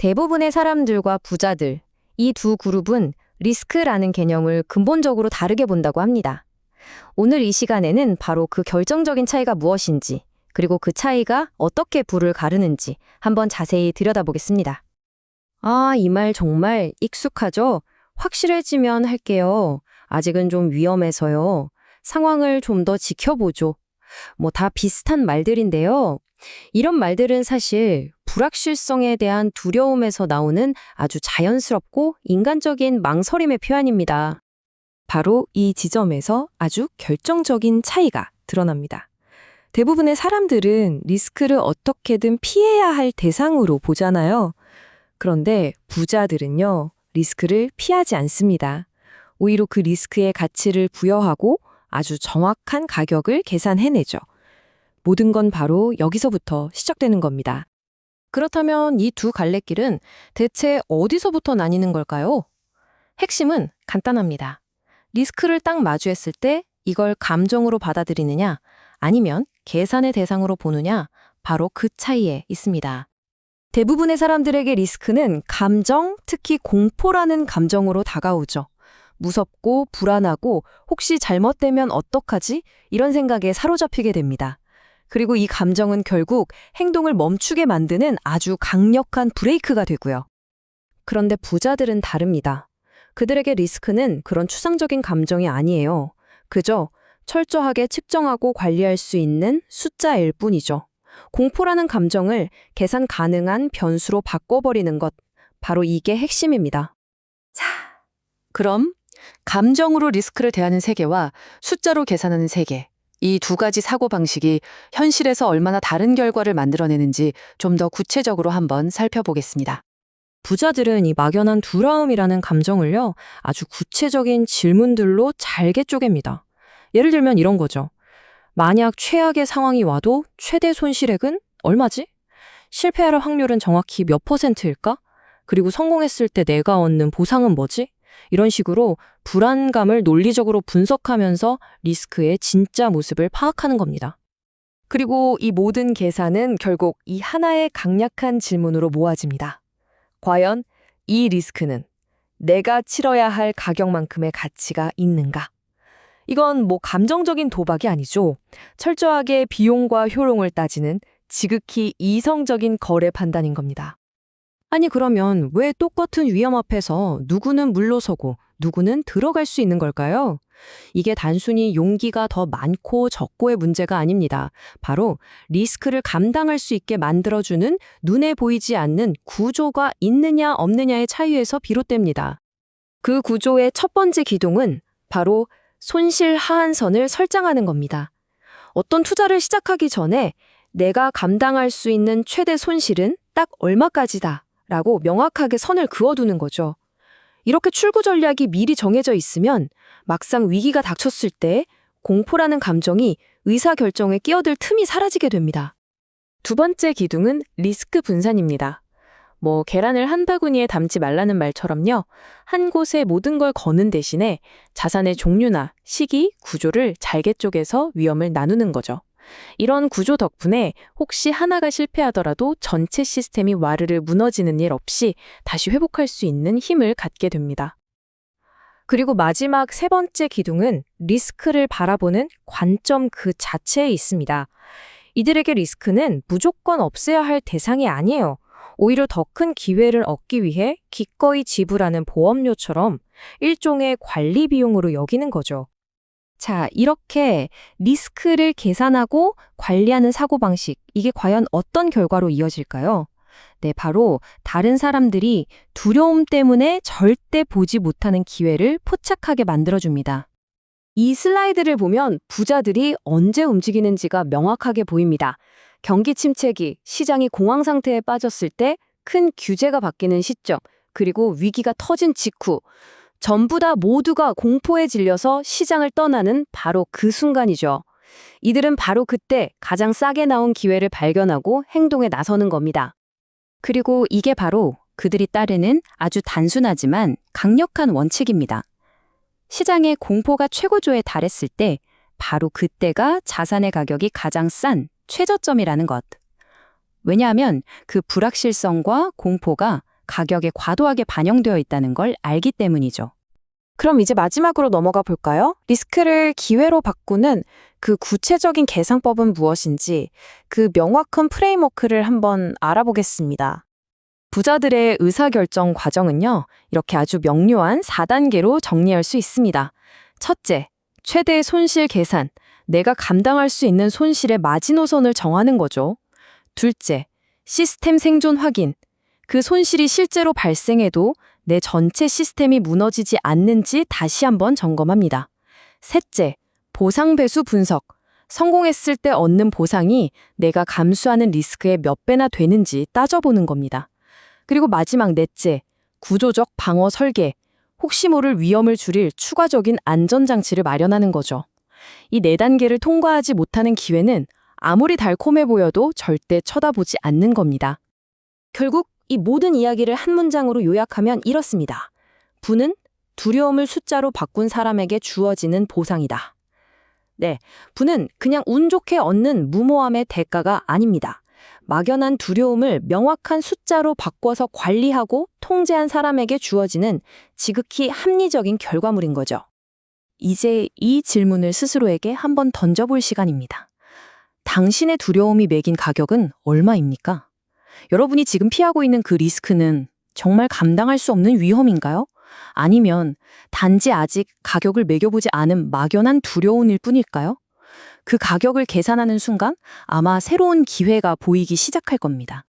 대부분의 사람들과 부자들, 이 두 그룹은 리스크라는 개념을 근본적으로 다르게 본다고 합니다. 오늘 이 시간에는 바로 그 결정적인 차이가 무엇인지, 그리고 그 차이가 어떻게 부를 가르는지 한번 자세히 들여다보겠습니다. 아, 이 말 정말 익숙하죠? 확실해지면 할게요. 아직은 좀 위험해서요. 상황을 좀 더 지켜보죠. 뭐 다 비슷한 말들인데요. 이런 말들은 사실 불확실성에 대한 두려움에서 나오는 아주 자연스럽고 인간적인 망설임의 표현입니다. 바로 이 지점에서 아주 결정적인 차이가 드러납니다. 대부분의 사람들은 리스크를 어떻게든 피해야 할 대상으로 보잖아요. 그런데 부자들은요, 리스크를 피하지 않습니다. 오히려 그 리스크의 가치를 부여하고 아주 정확한 가격을 계산해내죠. 모든 건 바로 여기서부터 시작되는 겁니다. 그렇다면 이 두 갈래길은 대체 어디서부터 나뉘는 걸까요? 핵심은 간단합니다. 리스크를 딱 마주했을 때 이걸 감정으로 받아들이느냐, 아니면 계산의 대상으로 보느냐, 바로 그 차이에 있습니다. 대부분의 사람들에게 리스크는 감정, 특히 공포라는 감정으로 다가오죠. 무섭고 불안하고 혹시 잘못되면 어떡하지? 이런 생각에 사로잡히게 됩니다. 그리고 이 감정은 결국 행동을 멈추게 만드는 아주 강력한 브레이크가 되고요. 그런데 부자들은 다릅니다. 그들에게 리스크는 그런 추상적인 감정이 아니에요. 그저 철저하게 측정하고 관리할 수 있는 숫자일 뿐이죠. 공포라는 감정을 계산 가능한 변수로 바꿔버리는 것, 바로 이게 핵심입니다. 자, 그럼 감정으로 리스크를 대하는 세계와 숫자로 계산하는 세계, 이 두 가지 사고방식이 현실에서 얼마나 다른 결과를 만들어내는지 좀 더 구체적으로 한번 살펴보겠습니다. 부자들은 이 막연한 두려움이라는 감정을요, 아주 구체적인 질문들로 잘게 쪼갭니다. 예를 들면 이런 거죠. 만약 최악의 상황이 와도 최대 손실액은 얼마지? 실패할 확률은 정확히 몇 %일까? 그리고 성공했을 때 내가 얻는 보상은 뭐지? 이런 식으로 불안감을 논리적으로 분석하면서 리스크의 진짜 모습을 파악하는 겁니다. 그리고 이 모든 계산은 결국 이 하나의 강력한 질문으로 모아집니다. 과연 이 리스크는 내가 치러야 할 가격만큼의 가치가 있는가? 이건 뭐 감정적인 도박이 아니죠. 철저하게 비용과 효용을 따지는 지극히 이성적인 거래 판단인 겁니다. 아니 그러면 왜 똑같은 위험 앞에서 누구는 물러서고 누구는 들어갈 수 있는 걸까요? 이게 단순히 용기가 더 많고 적고의 문제가 아닙니다. 바로 리스크를 감당할 수 있게 만들어주는 눈에 보이지 않는 구조가 있느냐 없느냐의 차이에서 비롯됩니다. 그 구조의 첫 번째 기둥은 바로 손실 하한선을 설정하는 겁니다. 어떤 투자를 시작하기 전에 내가 감당할 수 있는 최대 손실은 딱 얼마까지다 라고 명확하게 선을 그어두는 거죠. 이렇게 출구 전략이 미리 정해져 있으면 막상 위기가 닥쳤을 때 공포라는 감정이 의사결정에 끼어들 틈이 사라지게 됩니다. 두 번째 기둥은 리스크 분산입니다. 뭐 계란을 한 바구니에 담지 말라는 말처럼요. 한 곳에 모든 걸 거는 대신에 자산의 종류나 시기, 구조를 잘게 쪼개서 위험을 나누는 거죠. 이런 구조 덕분에 혹시 하나가 실패하더라도 전체 시스템이 와르르 무너지는 일 없이 다시 회복할 수 있는 힘을 갖게 됩니다. 그리고 마지막 세 번째 기둥은 리스크를 바라보는 관점 그 자체에 있습니다. 이들에게 리스크는 무조건 없애야 할 대상이 아니에요. 오히려 더 큰 기회를 얻기 위해 기꺼이 지불하는 보험료처럼 일종의 관리 비용으로 여기는 거죠. 자, 이렇게 리스크를 계산하고 관리하는 사고방식, 이게 과연 어떤 결과로 이어질까요? 네, 바로 다른 사람들이 두려움 때문에 절대 보지 못하는 기회를 포착하게 만들어줍니다. 이 슬라이드를 보면 부자들이 언제 움직이는지가 명확하게 보입니다. 경기 침체기, 시장이 공황 상태에 빠졌을 때 큰 규제가 바뀌는 시점, 그리고 위기가 터진 직후, 전부 다 모두가 공포에 질려서 시장을 떠나는 바로 그 순간이죠. 이들은 바로 그때 가장 싸게 나온 기회를 발견하고 행동에 나서는 겁니다. 그리고 이게 바로 그들이 따르는 아주 단순하지만 강력한 원칙입니다. 시장의 공포가 최고조에 달했을 때 바로 그때가 자산의 가격이 가장 싼 최저점이라는 것. 왜냐하면 그 불확실성과 공포가 가격에 과도하게 반영되어 있다는 걸 알기 때문이죠. 그럼 이제 마지막으로 넘어가 볼까요? 리스크를 기회로 바꾸는 그 구체적인 계산법은 무엇인지 그 명확한 프레임워크를 한번 알아보겠습니다. 부자들의 의사결정 과정은요, 이렇게 아주 명료한 4단계로 정리할 수 있습니다. 첫째, 최대 손실 계산. 내가 감당할 수 있는 손실의 마지노선을 정하는 거죠. 둘째, 시스템 생존 확인. 그 손실이 실제로 발생해도 내 전체 시스템이 무너지지 않는지 다시 한번 점검합니다. 셋째, 보상 배수 분석. 성공했을 때 얻는 보상이 내가 감수하는 리스크의 몇 배나 되는지 따져보는 겁니다. 그리고 마지막 넷째, 구조적 방어 설계. 혹시 모를 위험을 줄일 추가적인 안전장치를 마련하는 거죠. 이 4단계를 통과하지 못하는 기회는 아무리 달콤해 보여도 절대 쳐다보지 않는 겁니다. 결국 이 모든 이야기를 한 문장으로 요약하면 이렇습니다. 부는 두려움을 숫자로 바꾼 사람에게 주어지는 보상이다. 네, 부는 그냥 운 좋게 얻는 무모함의 대가가 아닙니다. 막연한 두려움을 명확한 숫자로 바꿔서 관리하고 통제한 사람에게 주어지는 지극히 합리적인 결과물인 거죠. 이제 이 질문을 스스로에게 한번 던져볼 시간입니다. 당신의 두려움이 매긴 가격은 얼마입니까? 여러분이 지금 피하고 있는 그 리스크는 정말 감당할 수 없는 위험인가요? 아니면 단지 아직 가격을 매겨보지 않은 막연한 두려움일 뿐일까요? 그 가격을 계산하는 순간 아마 새로운 기회가 보이기 시작할 겁니다.